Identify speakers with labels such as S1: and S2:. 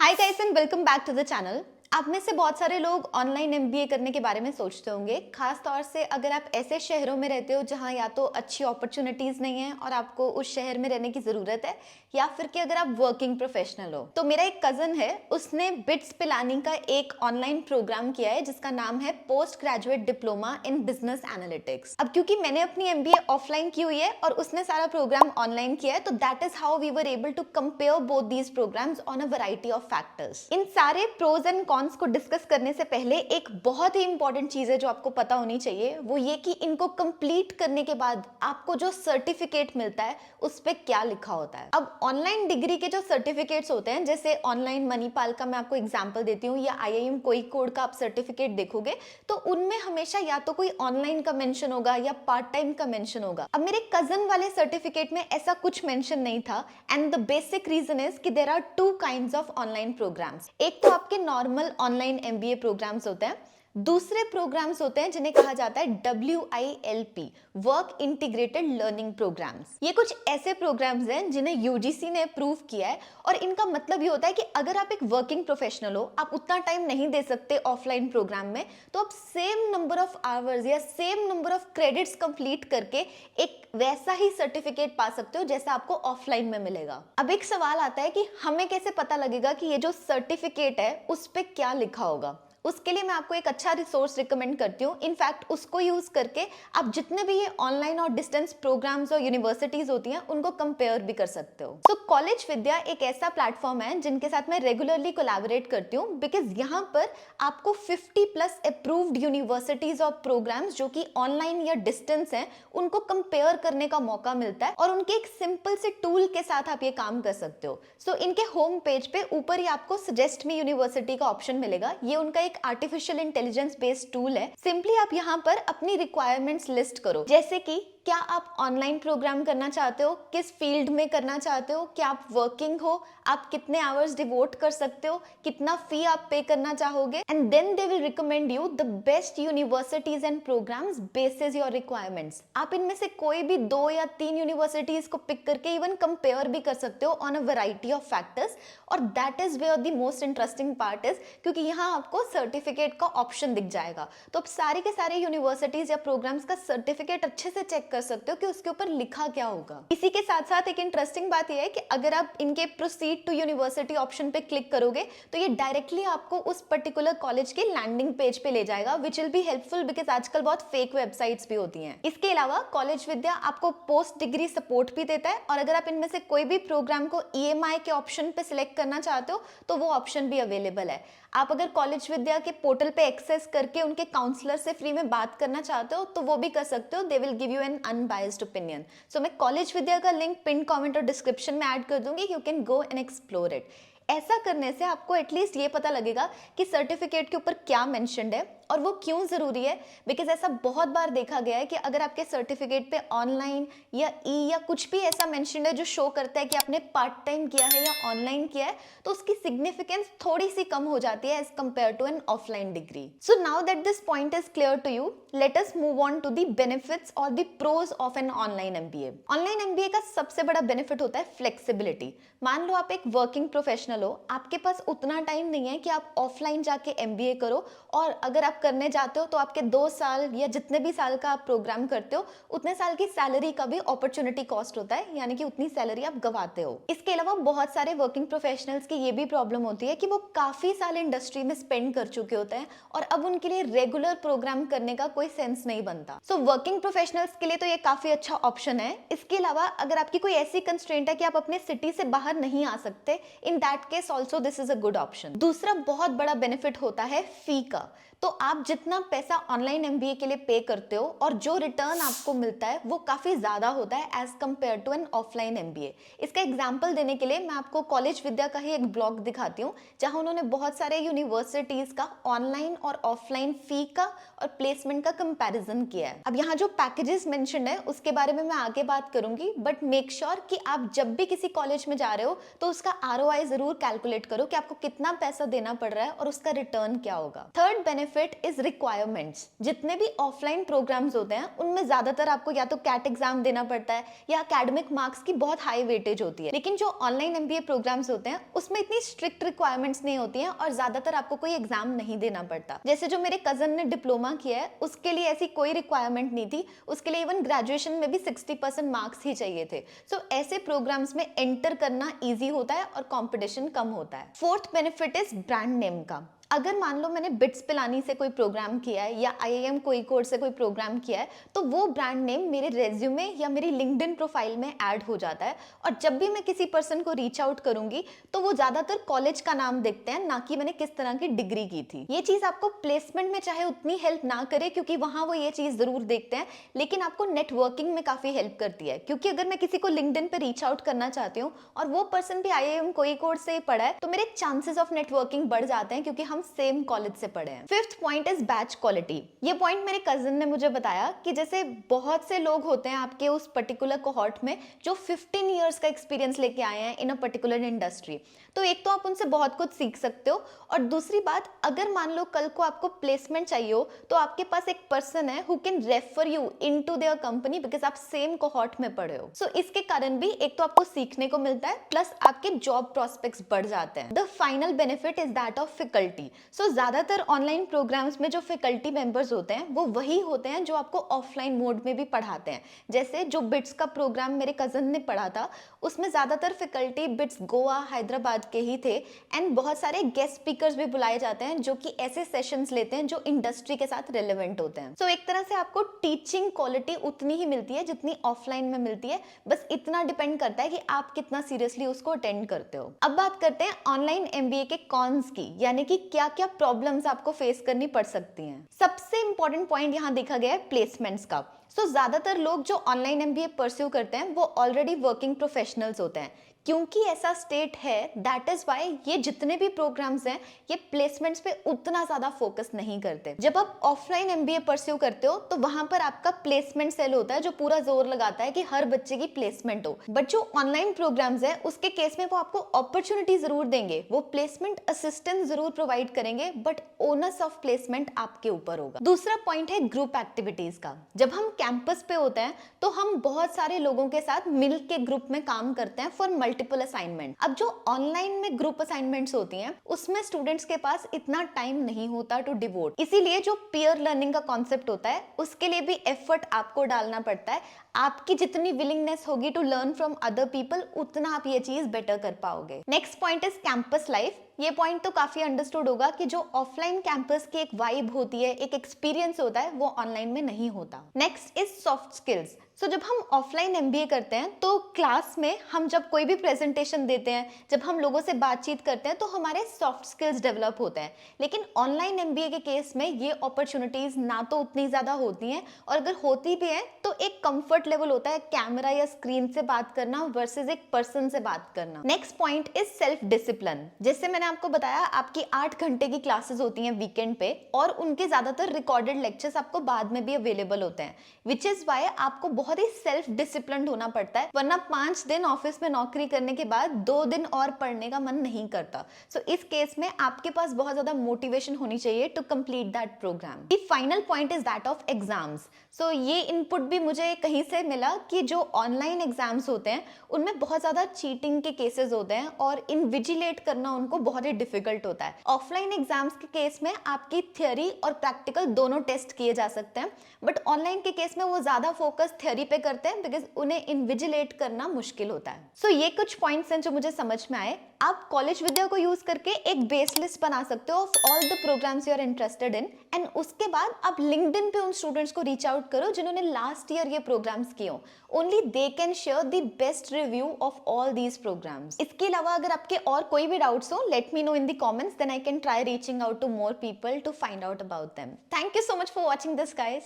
S1: Hi guys and welcome back to the channel. आप में से बहुत सारे लोग ऑनलाइन एमबीए करने के बारे में सोचते होंगे, खास तौर से अगर आप ऐसे शहरों में रहते हो जहां या तो अच्छी अपॉर्चुनिटीज नहीं है और आपको उस शहर में रहने की जरूरत है, या फिर कि अगर आप वर्किंग प्रोफेशनल हो। तो मेरा एक कजन है, उसने बिट्स पिलानी का एक ऑनलाइन प्रोग्राम किया है जिसका नाम है post graduate diploma in business analytics. अब क्योंकि मैंने अपनी एमबीए ऑफलाइन की हुई है और उसने सारा प्रोग्राम ऑनलाइन किया है, तो that is how we were able to compare both these programs on a variety of factors. इन सारे प्रोज एंड कॉन्स को डिस्कस करने से पहले एक बहुत ही इंपॉर्टेंट चीज है जो आपको पता होनी चाहिए, वो ये कि इनको कंप्लीट करने के बाद आपको जो सर्टिफिकेट मिलता है उस पे क्या लिखा होता है। अब ऑनलाइन डिग्री के जो सर्टिफिकेट्स होते हैं, जैसे ऑनलाइन मणिपाल का मैं आपको एग्जांपल देती हूँ, या आईआईएम कोझिकोड का आप सर्टिफिकेट देखोगे तो उनमें हमेशा या तो कोई ऑनलाइन का मेंशन होगा या पार्ट टाइम का मेंशन होगा। अब मेरे कजन वाले सर्टिफिकेट में ऐसा कुछ मेंशन नहीं था, and the basic reason is कि there are two kinds of online programs. एक तो आपके नॉर्मल ऑनलाइन एमबीए प्रोग्राम्स होते हैं, दूसरे प्रोग्राम्स होते हैं जिन्हें कहा जाता है WILP, work integrated learning programmes. ये कुछ ऐसे प्रोग्राम्स हैं जिन्हें यूजीसी ने अप्रूव किया है, और इनका मतलब ये होता है कि अगर आप एक वर्किंग प्रोफेशनल हो, आप उतना टाइम नहीं दे सकते ऑफलाइन प्रोग्राम में, तो आप सेम नंबर ऑफ आवर्स या same number of credits complete करके एक वैसा ही सर्टिफिकेट पा सकते हो जैसा आपको ऑफलाइन में मिलेगा। अब एक सवाल आता है कि हमें कैसे पता लगेगा कि ये जो सर्टिफिकेट है उस पे क्या लिखा होगा। उसके लिए मैं आपको एक अच्छा रिसोर्स रिकमेंड करती हूँ। इनफैक्ट उसको यूज करके आप जितने भी ये ऑनलाइन और डिस्टेंस प्रोग्राम्स और यूनिवर्सिटीज होती हैं उनको कंपेयर भी कर सकते हो। सो कॉलेज विद्या एक ऐसा प्लेटफॉर्म है जिनके साथ मैं रेगुलरली कोलैबोरेट करती हूँ, बिकॉज यहाँ पर आपको 50+ अप्रूव्ड यूनिवर्सिटीज और प्रोग्राम्स जो कि ऑनलाइन या डिस्टेंस हैं उनको कंपेयर करने का मौका मिलता है, और उनके एक सिंपल से टूल के साथ आप ये काम कर सकते हो। सो इनके होम पेज पे ऊपर ही आपको सजेस्ट मी यूनिवर्सिटी का ऑप्शन मिलेगा। ये उनका एक आर्टिफिशियल इंटेलिजेंस बेस्ड टूल है। सिंपली आप यहाँ पर अपनी रिक्वायरमेंट्स लिस्ट करो, जैसे कि क्या आप ऑनलाइन प्रोग्राम करना चाहते हो, किस फील्ड में करना चाहते हो, क्या आप वर्किंग हो, आप कितने आवर्स डिवोट कर सकते हो, कितना फी आप पे करना चाहोगे, and then they will recommend you the best universities and programmes basis your requirements. आप इनमें से कोई भी 2 या 3 यूनिवर्सिटीज को पिक करके इवन कंपेयर भी कर सकते हो on a variety of factors, और that is where the most interesting part is, क्योंकि यहाँ आपको सर्टिफिकेट का ऑप्शन दिख जाएगा। तो आप सारे के सारे यूनिवर्सिटीज या प्रोग्राम्स का सर्टिफिकेट अच्छे से चेक कर सकते हो कि उसके ऊपर लिखा क्या होगा। इसी के साथ साथ एक इंटरेस्टिंग बात यह है कि अगर आप इनके प्रोसीड टू यूनिवर्सिटी ऑप्शन पे क्लिक करोगे तो ये डायरेक्टली आपको उस पर्टिकुलर कॉलेज के लैंडिंग पेज पे ले जाएगा, which will be helpful because आजकल बहुत फेक वेबसाइट्स भी होती हैं। इसके अलावा कॉलेज विद्या आपको पोस्ट डिग्री सपोर्ट भी देता है, और अगर आप इनमें से कोई भी प्रोग्राम को EMI के ऑप्शन पे सिलेक्ट करना चाहते हो तो वो ऑप्शन भी अवेलेबल है। आप अगर कॉलेज विद्या के पोर्टल पे एक्सेस करके उनके काउंसलर से फ्री में बात करना चाहते हो तो वो भी कर सकते हो। They will give you an unbiased opinion. So मैं कॉलेज विद्या का लिंक पिन कमेंट और डिस्क्रिप्शन में ऐड कर दूंगी, you can go and explore it. ऐसा करने से आपको एटलीस्ट ये पता लगेगा कि सर्टिफिकेट के ऊपर क्या मेंशन्ड है और वो क्यों जरूरी है, बिकॉज ऐसा बहुत बार देखा गया है कि अगर आपके सर्टिफिकेट पे ऑनलाइन या या कुछ भी ऐसा मेंशन्ड है जो शो करता है कि आपने पार्ट टाइम किया है या ऑनलाइन किया है, तो उसकी सिग्निफिकेंस थोड़ी सी कम हो जाती है as compare to an offline degree. So now that this point is clear to you, let us move on to the benefits और the pros of an online MBA. Online MBA का सबसे बड़ा benefit होता है flexibility. मान लो आप एक working professional हो, आपके पास उतना टाइम नहीं है कि आप ऑफलाइन जाके एमबीए करो, और अगर आप करने जाते हो तो आपके 2 साल या जितने भी साल का आप प्रोग्राम करते हो उतने साल की सैलरी का भी अपॉर्चुनिटी कॉस्ट होता है, यानी कि उतनी सैलरी आप गवाते हो। इसके अलावा बहुत सारे वर्किंग प्रोफेशनल्स की ये भी प्रॉब्लम होती है कि वो काफी साल इंडस्ट्री में स्पेंड कर चुके होते हैं और अब उनके लिए रेगुलर प्रोग्राम करने का कोई सेंस नहीं बनता। सो वर्किंग प्रोफेशनल्स के लिए तो ये काफी अच्छा ऑप्शन है। इसके अलावा अगर आपकी कोई ऐसी कंस्ट्रेंट है कि आप अपने सिटी से बाहर नहीं आ सकते, in that case also this is a good option. दूसरा बहुत बड़ा बेनिफिट होता है फी का। तो आप जितना पैसा ऑनलाइन एमबीए के लिए पे करते हो और जो रिटर्न आपको मिलता है वो काफी ज्यादा होता है as compare to an offline MBA. इसका एग्जांपल देने के लिए मैं आपको कॉलेज विद्या का ही एक ब्लॉग दिखाती हूँ, जहां उन्होंने बहुत सारे यूनिवर्सिटीज का ऑनलाइन और ऑफलाइन फी का और प्लेसमेंट का कंपैरिजन किया है। अब यहाँ जो पैकेजेस मेंशन्ड है उसके बारे में मैं आगे बात करूंगी, बट मेक श्योर कि आप जब भी किसी कॉलेज में जा रहे हो तो उसका ROI जरूर कैलकुलेट करो कि आपको कितना पैसा देना पड़ रहा है और उसका रिटर्न क्या होगा। Third benefit benefit is requirements. जितने भी ऑफलाइन प्रोग्राम्स होते हैं उनमें ज्यादातर आपको या तो कैट एग्जाम देना पड़ता है या एकेडमिक मार्क्स की बहुत हाई वेटेज होती है। लेकिन जो ऑनलाइन एमबीए प्रोग्राम्स होते हैं उसमें इतनी स्ट्रिक्ट रिक्वायरमेंट्स नहीं होती हैं और ज्यादातर आपको कोई एग्जाम नहीं देना पड़ता। जैसे जो मेरे कजन ने डिप्लोमा किया है उसके लिए ऐसी कोई रिक्वायरमेंट नहीं थी, उसके लिए इवन ग्रेजुएशन में भी 60% मार्क्स ही चाहिए थे। सो ऐसे प्रोग्राम्स में एंटर करना ईजी होता है और कॉम्पिटिशन कम होता है। Fourth benefit is brand name का। अगर मान लो मैंने बिट्स पिलानी से कोई प्रोग्राम किया है या आईआईएम कोझिकोड से कोई प्रोग्राम किया है तो वो ब्रांड नेम मेरे रेज्यूमे या मेरी लिंक्डइन प्रोफाइल में ऐड हो जाता है और जब भी मैं किसी पर्सन को रीच आउट करूंगी तो वो ज्यादातर कॉलेज का नाम देखते हैं, ना कि मैंने किस तरह की डिग्री की थी। ये चीज आपको प्लेसमेंट में चाहे उतनी हेल्प ना करे क्योंकि वहां वो ये चीज जरूर देखते हैं, लेकिन आपको नेटवर्किंग में काफी हेल्प करती है। क्योंकि अगर मैं किसी को लिंक्डइन पे रीच आउट करना चाहती हूँ और वो पर्सन भी आईआईएम कोझिकोड से ही पढ़ा है तो मेरे चांसेस ऑफ नेटवर्किंग बढ़ जाते हैं क्योंकि हम सेम कॉलेज से पढ़े हैं। Fifth point is batch quality. ये पॉइंट मेरे कजिन ने मुझे बताया कि जैसे बहुत से लोग होते हैं आपके उस पर्टिकुलर कोहॉर्ट में जो 15 इयर्स का एक्सपीरियंस लेके आए हैं इन अ पर्टिकुलर इंडस्ट्री। तो एक तो आप उनसे बहुत कुछ सीख सकते हो और दूसरी बात, अगर मान लो कल को आपको प्लेसमेंट चाहिए हो तो आपके पास एक पर्सन है who can refer you into their company because आप सेम कोहॉर्ट में पढ़े हो। सो इसके कारण भी एक तो आपको सीखने को मिलता है प्लस आपके जॉब प्रोस्पेक्ट्स बढ़ जाते हैं। The final benefit is that of faculty. So ज्यादातर ऑनलाइन प्रोग्राम्स में जो फैकल्टी मेंबर्स होते हैं वो वही होते हैं जो आपको ऑफलाइन मोड में भी पढ़ाते हैं। जैसे जो बिट्स का प्रोग्राम मेरे कजन ने पढ़ा था उसमें ज्यादातर फैकल्टी बिट्स गोवा हैदराबाद के ही थे एंड बहुत सारे गेस्ट स्पीकर्स भी बुलाए जाते हैं जो कि ऐसे सेशंस लेते हैं जो इंडस्ट्री के साथ रिलेवेंट होते हैं। सो एक तरह से आपको टीचिंग क्वालिटी उतनी ही मिलती है जितनी ऑफलाइन में मिलती है, बस इतना डिपेंड करता है कि आप कितना सीरियसली उसको अटेंड करते हो। अब बात करते हैं ऑनलाइन एमबीए के कॉन्स की, यानी कि क्या क्या प्रॉब्लम्स आपको फेस करनी पड़ सकती हैं। सबसे इंपॉर्टेंट पॉइंट यहाँ देखा गया है प्लेसमेंट्स का। सो ज्यादातर लोग जो ऑनलाइन एमबीए परस्यू करते हैं वो ऑलरेडी वर्किंग प्रोफेशनल्स होते हैं। क्योंकि ऐसा स्टेट है दैट इज वाई ये जितने भी प्रोग्राम्स हैं ये प्लेसमेंट्स पे उतना ज्यादा फोकस नहीं करते। जब आप ऑफलाइन एमबीए परस्यू करते हो तो वहां पर आपका प्लेसमेंट सेल होता है जो पूरा जोर लगाता है कि हर बच्चे की प्लेसमेंट हो। बट जो ऑनलाइन प्रोग्राम्स है उसके केस में वो आपको अपॉर्चुनिटी जरूर देंगे, वो प्लेसमेंट असिस्टेंस जरूर प्रोवाइड करेंगे, बट ओनर्स ऑफ प्लेसमेंट आपके ऊपर होगा। दूसरा पॉइंट है ग्रुप एक्टिविटीज का। जब हम कैंपस पे होते हैं तो हम बहुत सारे लोगों के साथ मिल के ग्रुप में काम करते हैं फॉर मल्टीपल असाइनमेंट। अब जो ऑनलाइन में ग्रुप असाइनमेंट्स होती हैं उसमें स्टूडेंट्स के पास इतना टाइम नहीं होता टू डिवोट, इसीलिए जो पीयर लर्निंग का कॉन्सेप्ट होता है उसके लिए भी एफर्ट आपको डालना पड़ता है। आपकी जितनी विलिंगनेस होगी to learn from other people उतना आप ये चीज बेटर कर पाओगे। Next point is campus life. ये पॉइंट तो काफी अंडरस्टूड होगा कि जो ऑफलाइन कैंपस की एक वाइब होती है, एक एक्सपीरियंस होता है, वो ऑनलाइन में नहीं होता। Next is soft skills. So जब हम ऑफलाइन एमबीए करते हैं तो क्लास में हम जब कोई भी प्रेजेंटेशन देते हैं, जब हम लोगों से बातचीत करते हैं तो हमारे सॉफ्ट स्किल्स डेवलप होते हैं। लेकिन ऑनलाइन एमबीए के केस में ये अपॉर्चुनिटीज ना तो उतनी ज्यादा होती हैं और अगर होती भी है तो एक कंफर्ट लेवल होता है कैमरा या स्क्रीन से बात करना वर्सेस एक पर्सन से बात करना। Next point is self discipline. जैसे मैंने आपको बताया आपकी 8 घंटे की क्लासेस होती हैं वीकेंड पे और उनके ज्यादातर रिकॉर्डेड लेक्चर्स आपको बाद में भी अवेलेबल होते हैं, विच इज वाई आपको बहुत ही सेल्फ डिसिप्लिन्ड होना पड़ता है, वरना 5 दिन ऑफिस में नौकरी करने के बाद 2 दिन और पढ़ने का मन नहीं करता। सो इस केस में आपके पास बहुत ज्यादा मोटिवेशन होनी चाहिए to complete that program. The final point is that of exams. So ये इनपुट भी मुझे कहीं से मिला कि जो ऑनलाइन एग्जाम्स होते हैं उनमें बहुत ज्यादा चीटिंग के केसेस होते हैं और इनविजिलेट करना उनको बहुत ही डिफिकल्ट होता है। ऑफलाइन एग्जाम्स के केस में आपकी थ्योरी और प्रैक्टिकल दोनों टेस्ट किए जा सकते हैं, बट ऑनलाइन के केस में वो ज्यादा फोकस थ्योरी पे करते हैं बिकॉज उन्हें इनविजिलेट करना मुश्किल होता है। सो ये कुछ पॉइंट्स हैं जो मुझे समझ में आए। आप कॉलेज विद्या को यूज करके एक बेस लिस्ट बना सकते हो of all the programmes you are interested in and उसके बाद आप लिंक्डइन पे उन स्टूडेंट्स को रीच आउट करो जिन्होंने लास्ट ईयर ये प्रोग्राम्स किए हो। Only they can share the best review of all these programmes. इसके अलावा अगर आपके और कोई भी डाउट्स हो let me know in the comments, then I can try reaching out to more people to find out about them. Thank you so much for watching this guys.